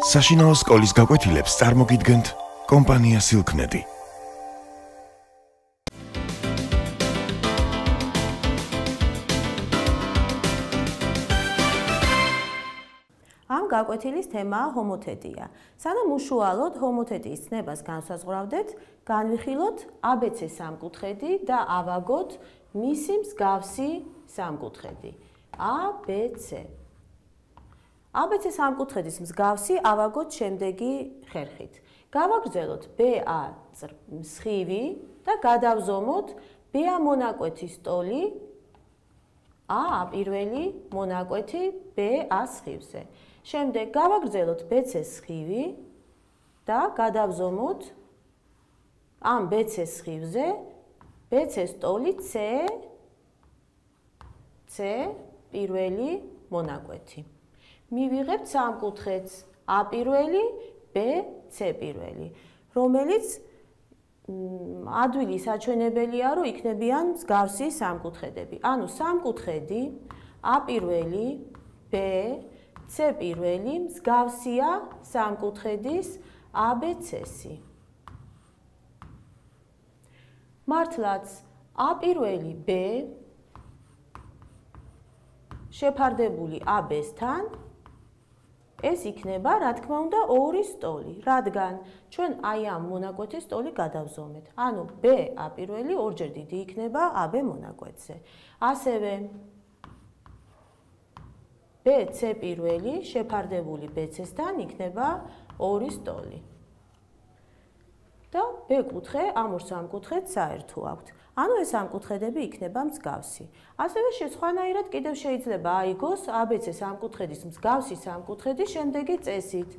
საშინაო სკოლის გაკვეთილებს წარმოგიდგენთ კომპანია Silknet. ამ გაკვეთილის თემაა ჰომოთეტია. სანამ უშუალოდ ჰომოთეტიის ცნებას განსაზღვრავდეთ, განვიხილოთ ABC სამკუთხედი და ავაგოთ მისი მსგავსი სამკუთხედი. ABC. ABC სამკუთხედის მსგავსი ავაგოთ შემდეგი ხერხით. გავაგრძელოთ BA მსხივი და გადავზომოთ BA მონაკვეთის ტოლი A პირველი მონაკვეთი BA სხივზე. შემდეგ გავაგრძელოთ BC სხივი და გადავზომოთ ამ BC სხივზე BC-ს ტოლი C პირველი მონაკვეთი. მივიღებთ სამკუთხედს A პირველი, B, C პირველი, რომელიც ადვილი საჩვენებელია, რომ იქნებიან მსგავსი სამკუთხედები. ანუ სამკუთხედი A პირველი, B, C პირველი მსგავსია სამკუთხედის ABC-სი. მართლაც A პირველი, B შეფარდებული AB-სთან ეს იქნება, რა თქმა უნდა, ორის ტოლი, რადგან ჩვენ აი ამ მონაკვეთის ტოლი გადავზომეთ. ანუ B A პირველი ორჯერ დიდი იქნება AB მონაკვეთზე. ასევე B C პირველი შეფარდებული BC-სთან იქნება ორის ტოლი. და B კუთხე ამ ორ სამკუთხედს საერთო აქვთ. ანუ ეს სამკუთხედები იქნება მსგავსი. ასევე სხვანაირად კიდევ შეიძლება აიგოს ABC სამკუთხედის მსგავსი სამკუთხედი შემდეგი წესით.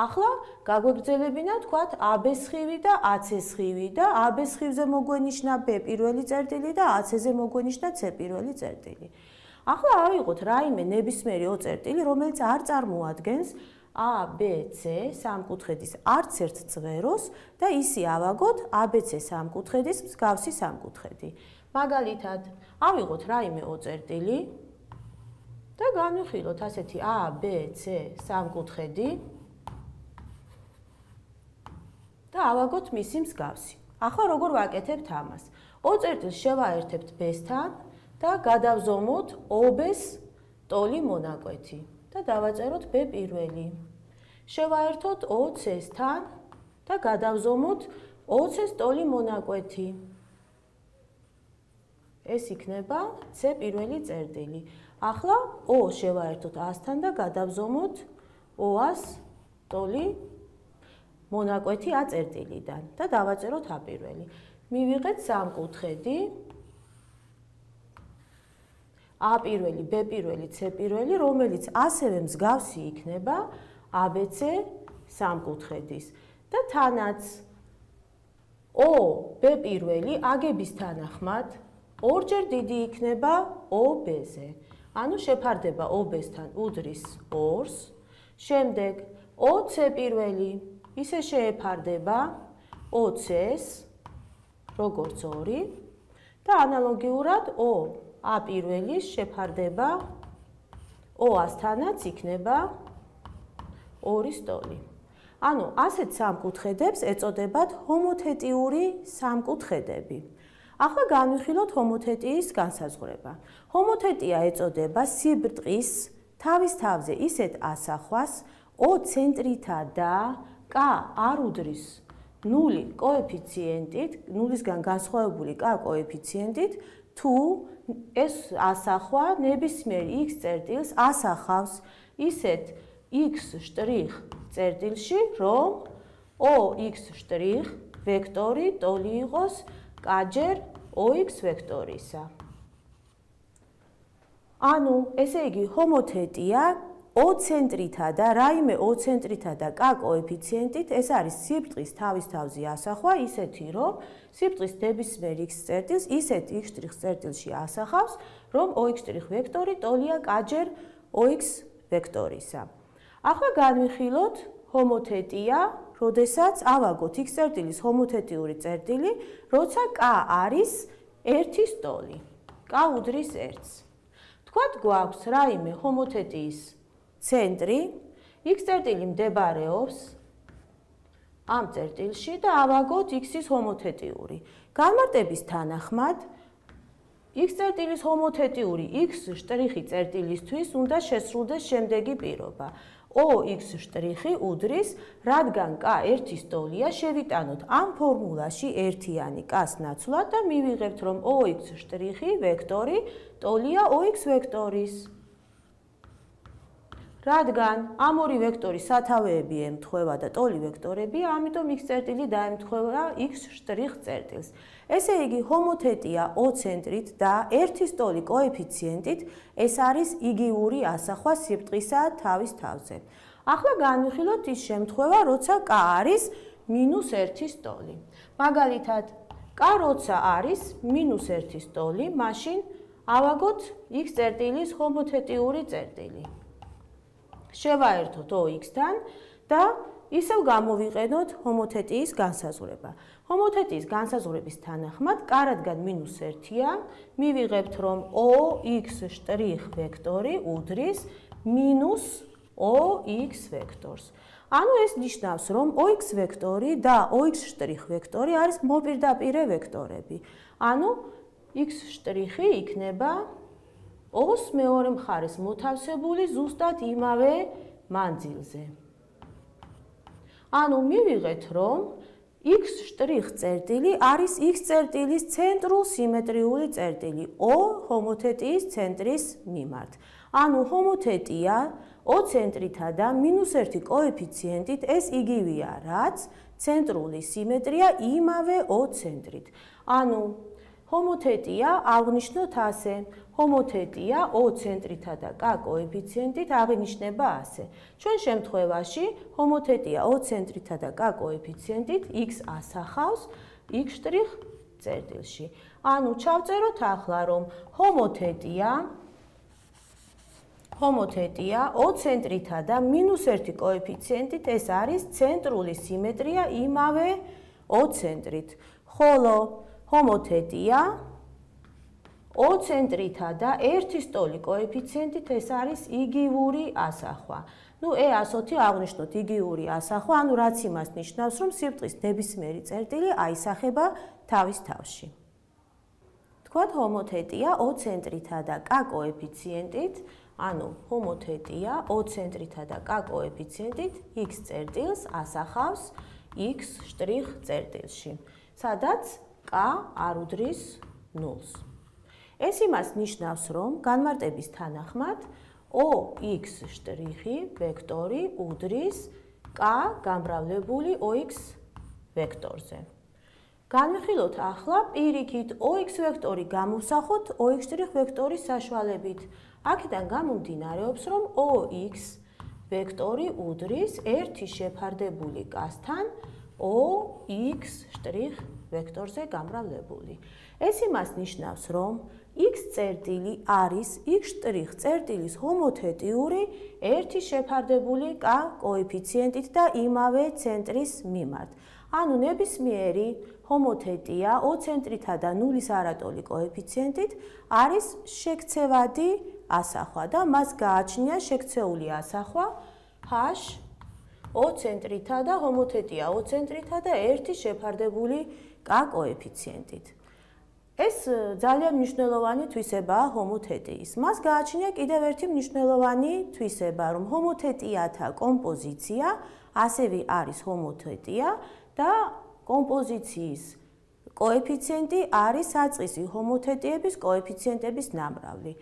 ახლა გაგვეგრძელებინა თქვათ AB სხივი და AC სხივი და AB სხივზე მოგვენიშნა B პირველი წერტილი და AC-ზე მოგვენიშნა C პირველი წერტილი. ახლა ავიღოთ რაიმე ნებისმიერი O წერტილი, რომელიც არ წარმოადგენს ABC სამკუთხედის არც ერთ წვეროს და ისი ავაგოთ ABC სამკუთხედის მსგავსი სამკუთხედი. მაგალითად, ავიღოთ რაიმე O წერტილი და განვიხილოთ ასეთი ABC სამკუთხედი და ავაგოთ მისი მსგავსი. ახლა როგორ ვაკეთებთ ამას? O წერტილს შევაერთებთ B-სთან და გადავზომოთ OB-ს ტოლი მონაკვეთი. და დავაწეროთ B პირველი. შევაერთოთ OC-სთან და გადავზომოთ OC-ს ტოლი მონაკვეთი. ეს იქნება C პირველი წერტილი. ახლა O შევაერთოთ A-სთან და გადავზომოთ OA-ს ტოლი მონაკვეთი A წერტილიდან და დავაწეროთ A პირველი. მივიღეთ სამკუთხედი A პირველი, B პირველი, C პირველი, რომელიც ასევე მსგავსი იქნება ABC სამკუთხედის. და თანაც O, B პირველი აგების თანახმად ორჯერ დიდი იქნება OB-ზე. ანუ შეფარდება OB-სთან უდრის 2-ს. შემდეგ OC პირველი ისე შეეფარდება OC-ს როგორც 2 და ანალოგიურად A პირველის შეფარდება OA-სთანაც იქნება ორის ტოლი. ანუ ასეთ სამკუთხედებს ეწოდებათ ჰომოთეტიური სამკუთხედები. ახლა განვიხილოთ ჰომოთეტიის განსაზღვრება. ჰომოთეტია ეწოდება სიბრტყის თავის თავზე ისეთ ასახვას O ცენტრითა და K არ უდრის 0 კოეფიციენტით, 0-ისგან განსხვავებული K კოეფიციენტით, თუ ეს ასახვა ნებისმიერ X წერტილს ასახავს ისეთ X' წერტილში, რომ OX' ვექტორი ტოლი იყოს K-ჯერ OX ვექტორისა. ანუ, ესე იგი, ჰომოთეტია O ცენტრითა და რაიმე O ცენტრითა და K კოეფიციენტით, ეს არის სიბრტყის თავის თავზე ასახვა, ისეთი, რომ სიბრტყის ნებისმიერ X წერტილს ისეთ X' წერტილში ასახავს, რომ OX' ვექტორი ტოლია K-ჯერ OX ვექტორისა. ახლა განვიხილოთ ჰომოთეტია, როდესაც ავაგოთ X წერტილის ჰომოთეტიური წერტილი, როცა K არის 1-ის ტოლი. K უდრის 1-ს. თქვათ გვაქვს რაიმე ჰომოთეტიის ცენტრი, x წერტილი მდებარეობს ამ წერტილში და ავაგოთ x-ის ჰომოთეტიური. განმარტების თანახმად x წერტილის ჰომოთეტიური x შტრიხი წერტილისთვის უნდა შესრულდეს შემდეგი პირობა. OX შტრიხი უდრის, რადგან k ერთის ტოლია, შევიტანოთ ამ ფორმულაში ერთიანი k-ს ნაცვლად და მივიღებთ, რომ OX შტრიხი ვექტორი ტოლია OX ვექტორის. რადგან ამ ორი ვექტორის სათავეები ემთხვევა და ტოლი ვექტორებია, ამიტომ x წერტილი დაემთხვევა x შტრიხ წერტილს. ესე იგი, ჰომოთეტია O ცენტრით და ერთის ტოლი კოეფიციენტით, ეს არის იგივური ასახვა სიბრტყისა თავის თავზე. ახლა განვიხილოთ ის შემთხვევა, როცა k არის -1-ის ტოლი. მაგალითად, k როცა არის -1-ის ტოლი, მაშინ ავაგოთ x წერტილის ჰომოთეტიური წერტილი. შევაერთოთ OX-თან და ისევ გამოვიყენოთ ჰომოთეტიის განსაზღვრება. ჰომოთეტიის განსაზღვრების თანახმად, k რადგან -1-ია, მივიღებთ, რომ OX შტრიხ ვექტორი უდრის -OX ვექტორს. ანუ ეს ნიშნავს, რომ OX ვექტორი და OX შტრიხ ვექტორი არის მოპირდაპირე ვექტორები. ანუ x შტრიხი იქნება O-ს მეორე მხარეს მოთავსებული ზუსტად იმავე მანძილზე. ანუ მივიღეთ, რომ x შტრიხ წერტილი არის x წერტილის ცენტრულ სიმეტრიული წერტილი O ჰომოთეტიის ცენტრის მიმართ. ანუ ჰომოთეტია O ცენტრითა და -1 კოეფიციენტით ეს იგივეა, რაც ცენტრული სიმეტრია იმავე O ცენტრით. ანუ ჰომოთეტია აღვნიშნოთ ასე. ჰომოთეტია O ცენტრითა და k კოეფიციენტით აღინიშნება ასე. ჩვენ შემთხვევაში ჰომოთეტია O ცენტრითა და k კოეფიციენტით x ასახავს x შტრიხ წერტილში. ანუ ჩავწეროთ ახლა, რომ ჰომოთეტია O ცენტრითა და -1 კოეფიციენტით ეს არის ცენტრული სიმეტრია იმავე O ცენტრით. ხოლო ჰომოთეტია O ცენტრითა და ერთის ტოლი კოეფიციენტით ეს არის იგივური ასახვა. ნუ E120 აღვნიშნოთ იგივური ასახვა, ანუ რაც იმას ნიშნავს, რომ სიბრტყის ნებისმიერი წერტილი აისახება თავის თავში. თქვათ ჰომოთეტია O centriთა და K კოეფიციენტით, ანუ ჰომოთეტია O centriთა და K კოეფიციენტით X წერტილს ასახავს X შტრიხ წერტილში, სადაც K არ უდრის 0-ს. ეს იმას ნიშნავს, რომ განმარტების თანახმად OX შტრიხი ვექტორი უდრის K გამრავლებული OX ვექტორზე. განვიხილოთ ახლა პირიქით OX ვექტორი გამოვსახოთ OX შტრიხ ვექტორის საშუალებით. აქედან გამომდინარეობს, რომ OX ვექტორი უდრის ერთი შეფარდებული K-სთან OX შტრიხ ვექტორზე გამრავლებული. ეს იმას ნიშნავს, რომ X წერტილი არის X შტრიხ წერტილის ჰომოთეტიური ერთი შეფარდებული K კოეფიციენტით და იმავე ცენტრის მიმართ. ანუ ნებისმიერი ჰომოთეტია O ცენტრითა და 0-ის არატოლი კოეფიციენტით არის შექცევადი ასახვა და მას გააჩნია შექცეული ასახვა H O ცენტრითა და ჰომოთეტია O ცენტრითა და ერთი შეფარდებული K კოეფიციენტით. ეს ძალიან მნიშვნელოვანი თვისებაა ჰომოთეტიის. მას გააჩნია კიდევ ერთი მნიშვნელოვანი თვისება, რომ ჰომოთეტიათა კომპოზიცია ასევე არის ჰომოთეტია და კომპოზიციის კოეფიციენტი არის საწყისი ჰომოთეტიების კოეფიციენტების ნამრავლი.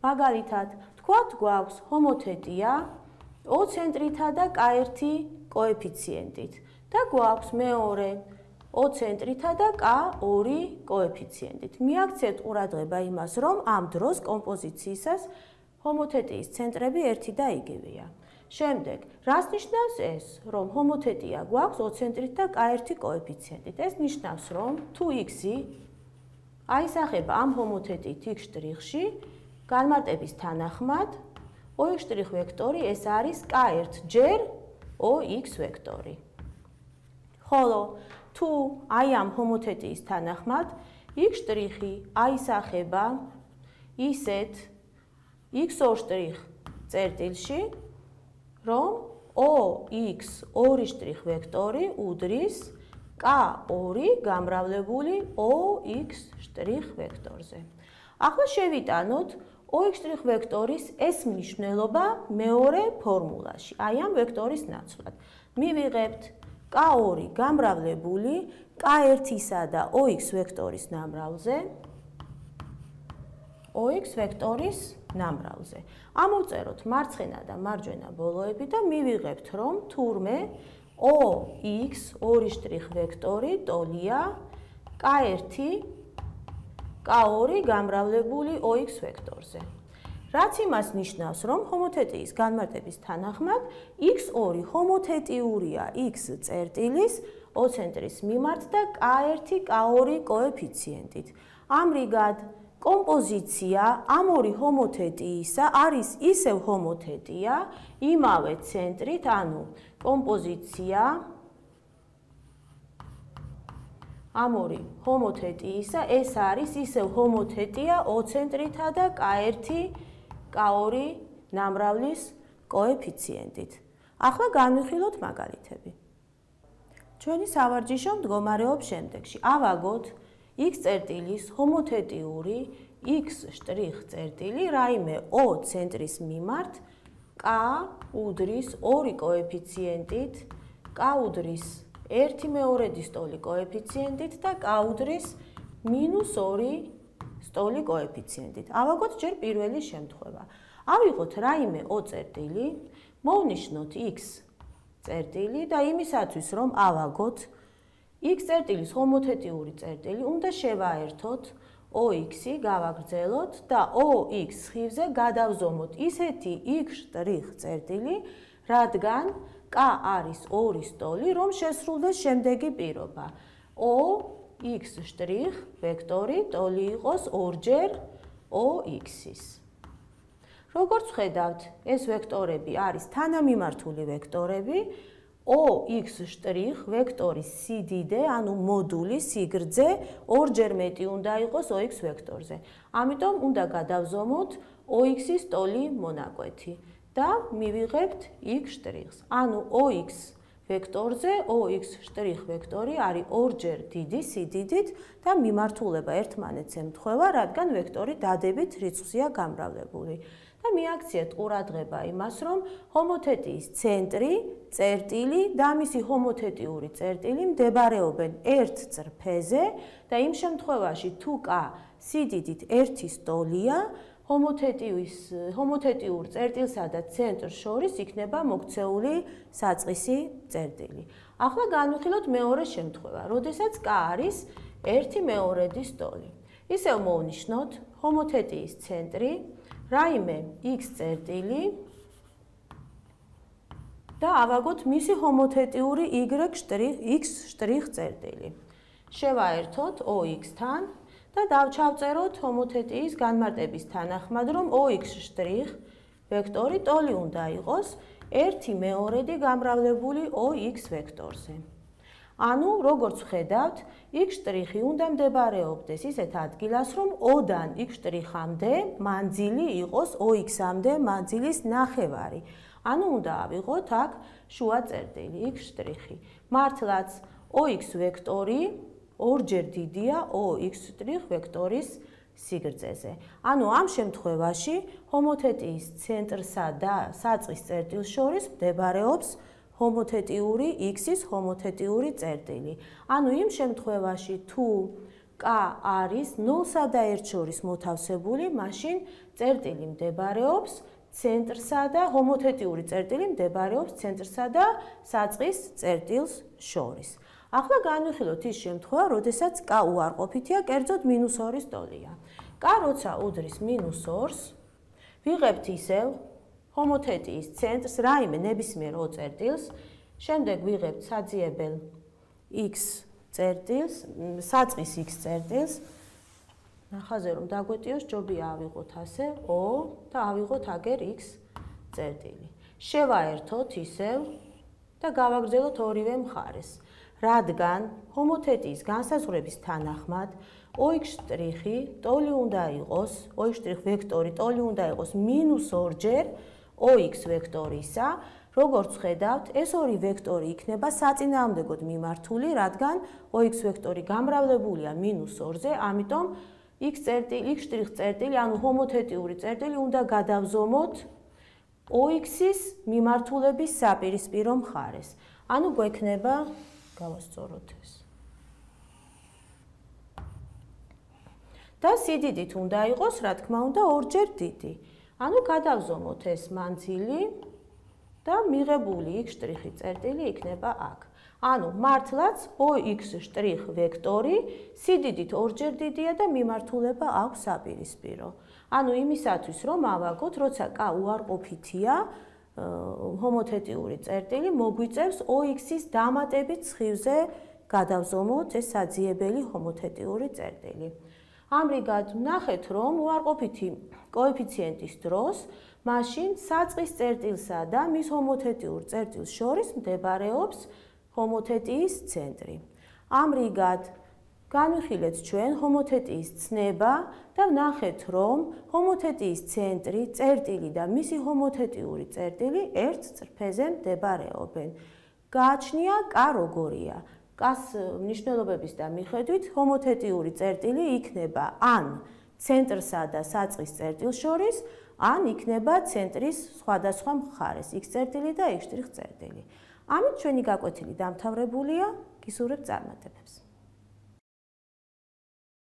მაგალითად, თქვათ გვაქვს ჰომოთეტია O ცენტრითა და K1 კოეფიციენტით და გვაქვს მეორე O ცენტრითა და K2 კოეფიციენტით. მიაქცევთ ყურადღება იმას, რომ ამ დროს კომპოზიციისას ჰომოთეტიის ცენტრები ერთი და იგივეა. შემდეგ, რას ნიშნავს ეს, რომ ჰომოთეტია გვაქვს O ცენტრით და K1 კოეფიციენტით? ეს ნიშნავს, რომ თუ X-ი აისახება ამ ჰომოთეტიით X შტრიხში, განმარტების თანახმად OX შტრიხ ვექტორი ეს არის K1 ჯერ OX ვექტორი. ხოლო თუ აი ამ ჰომოთეტიის თანახმად X შტრიხი აისახება ისეთ X2 შტრიხ წერტილში, რომ OX2 ვექტორი უდრის K2 გამრავლებული OX' ვექტორზე. ახლა შევიტანოთ OX' ვექტორის ეს მნიშვნელობა მეორე ფორმულაში, აი ამ ვექტორის ნაცვლად. მივიღებთ K2 გამრავლებული K1-ისა და OX ვექტორის ნამრავლზე. OX ვექტორის ნამრავლზე. ამოვწეროთ მარცხენა და მარჯვენა ბოლოები და მივიღებთ, რომ თურმე OX2' ვექტორი ტოლია K1 K2 გამრავლებული OX ვექტორზე. რაც იმას ნიშნავს, რომ ჰომოთეტიის განმარტების თანახმად x2 ჰომოთეტიურია x წერტილის ოცენტრის მიმართ და K1 K2 კოეფიციენტით. ამრიგად კომპოზიცია ამ ორი ჰომოთეტიისა არის ისევ ჰომოთეტია იმავე ცენტრით, ანუ კომპოზიცია ამ ორი ჰომოთეტიისა ეს არის ისევ ჰომოთეტია ოცენტრითა და K1 K2 ნამრავლის კოეფიციენტით. ახლა განვიხილოთ მაგალითები. ჩვენი სავარჯიშო მდგომარეობს შემდეგში. ავაგოთ x წერტილის ჰომოთეტიური x' წერტილი რაიმე O ცენტრის მიმართ K უდრის 2 კოეფიციენტით, K უდრის 1/2 სტოლი კოეფიციენტით და K უდრის -2 სტოლი კოეფიციენტით. ავაგოთ ჯერ პირველი შემთხვევა. ავიღოთ რაიმე O წერტილი, მოვნიშნოთ x წერტილი და იმისათვის რომ ავაგოთ x წერტილის ჰომოთეტიური წერტილი, უნდა შევაერთოთ OX-ი, გავაგრძელოთ და OX სხივზე გადავზომოთ ისეთი x' წერტილი, რადგან K არის 2 სტოლი, რომ შესრულდეს შემდეგი პირობა. OX' ვექტორი ტოლი იყოს 2-ჯერ OX-ის. როგორც ხედავთ, ეს ვექტორები არის თანამიმართული ვექტორები. OX' ვექტორის სიდიდე, ანუ მოდულის სიგრძე 2-ჯერ მეტი უნდა იყოს OX ვექტორზე. ამიტომ უნდა გადავზომოთ OX-ის ტოლი მონაკვეთი და მივიღებთ x'. ანუ OX ვექტორზე OX' ვექტორი არის 2-ჯერ დიდი სიდიდით და მიმართულება ერთმანეთს ემთხვევა, რადგან ვექტორი დადებით რიცხვზეა გამრავლებული. და მიაქციეთ ყურადღება იმას, რომ ჰომოთეტიის ცენტრი, წერტილი და მისი ჰომოთეტიური წერტილი მდებარეობენ ერთ წრფეზე და იმ შემთხვევაში თუ K სიდიდით 1 სტოლია, ჰომოთეტიურ წერტილსა და ცენტრს შორის იქნება მოქცეული საწყისი წერტილი. ახლა განვიხილოთ მეორე შემთხვევა, როდესაც K არის 1/2 სტოლი. ისევ მოვნიშნოთ ჰომოთეტიის ცენტრი, რაიმე x წერტილი და ავაგოთ მისი ჰომოთეტიური x' წერტილი. შევაერთოთ OX-თან და დავჩავწეროთ ჰომოთეტიის განმარტების თანახმად, რომ OX' ვექტორი ტოლი უნდა იყოს 1/2 გამრავლებული OX ვექტორზე. ანუ, როგორც ხედავთ, x' უნდა მდებარეობდეს ისეთ ადგილას, რომ O-დან x'-მდე მანძილი იყოს OX-მდე მანძილის ნახევარი. ანუ, უნდა ავიღოთ აქ შუა წერტილი x'. მართლაც OX ვექტორი 2-ჯერ დიდია OX' ვექტორის სიგრძეზე. ანუ, ამ შემთხვევაში ჰომოთეტიის ცენტრსა და საწყის წერტილს შორის მდებარეობს ჰომოთეტიური x-ის ჰომოთეტიური წერტილი. ანუ იმ შემთხვევაში თუ K არის 0-სა და 1 შორის მოთავსებული, მაშინ წერტილი მდებარეობს ცენტრსა და ჰომოთეტიური წერტილი მდებარეობს ცენტრსა და საწყის წერტილს შორის. ახლა განვიხილოთ ის შემთხვევა, როდესაც K უარყოფითია, კერძოდ -2 სტოლია. K როცა უდრის -2-ს, ვიღებთ ისევ ჰომოთეტიის ცენტრს რაიმე ნებისმიერ O წერტილს, შემდეგ ვიღებთ საძიებელ x წერტილს, საწყის x წერტილს. ნახაზე რომ დაგვეტიოს, ჯობია ავიღოთ ასე O და ავიღოთ აგერ x წერტილი. შევაერთოთ ისევ და გავაგრძელოთ ორივე მხარეს. რადგან ჰომოთეტიის განსაზღვრების თანახმად OX' ტოლი უნდა იყოს, OX' ვექტორი ტოლი უნდა იყოს -2-ჯერ OX ვექტორისა, როგორც ხედავთ, ეს ორი ვექტორი იქნება საწინააღმდეგოდ მიმართული, რადგან OX ვექტორი გამრავლებულია -2-ზე, ამიტომ x წერტილი, ანუ ჰომოთეტიური წერტილი უნდა გადავზომოთ OX-ის მიმართულების საპირისპირო მხარეს. ანუ გვექნება, გავასწოროთ ეს. და სიდიდით უნდა იყოს, რა თქმა უნდა, ორჯერ დიდი. ანუ გადავზომოთ ეს მანძილი და მიღებული x' წერტილი იქნება აქ. ანუ მართლაც OX' ვექტორი სიდიდით ორჯერ დიდია და მიმართულება აქვს საპირისპირო. ანუ იმისათვის რომ ავაგოთ, როცა K უარყოფითია, ჰომოთეტიური წერტილი მოგვიწევს OX-ის დამატებით სხივზე გადავზომოთ ეს საძიებელი ჰომოთეტიური წერტილი. ამრიგად ვნახეთ, რომ უარყოფითი კოეფიციენტის დროს მაშინ საწყის წერტილსა და მის ჰომოთეტიურ წერტილს შორის მდებარეობს ჰომოთეტიის ცენტრი. ამრიგად განვიხილეთ ჩვენ ჰომოთეტიის ცნება და ვნახეთ, რომ ჰომოთეტიის ცენტრი, წერტილი და მისი ჰომოთეტიური წერტილი ერთ წრფეზე მდებარეობენ. გააჩნია K როგორია. K-ს მნიშვნელობების და მიხედვით ჰომოთეტიური წერტილი იქნება ან ცენტრსა და საწყის წერტილს შორის, ან იქნება ცენტრის სხვადასხვა მხარეს, x წერტილი და y' წერტილი. ამით ჩვენი გაკვეთილი დამთავრებულია. გისურვებთ წარმატებებს.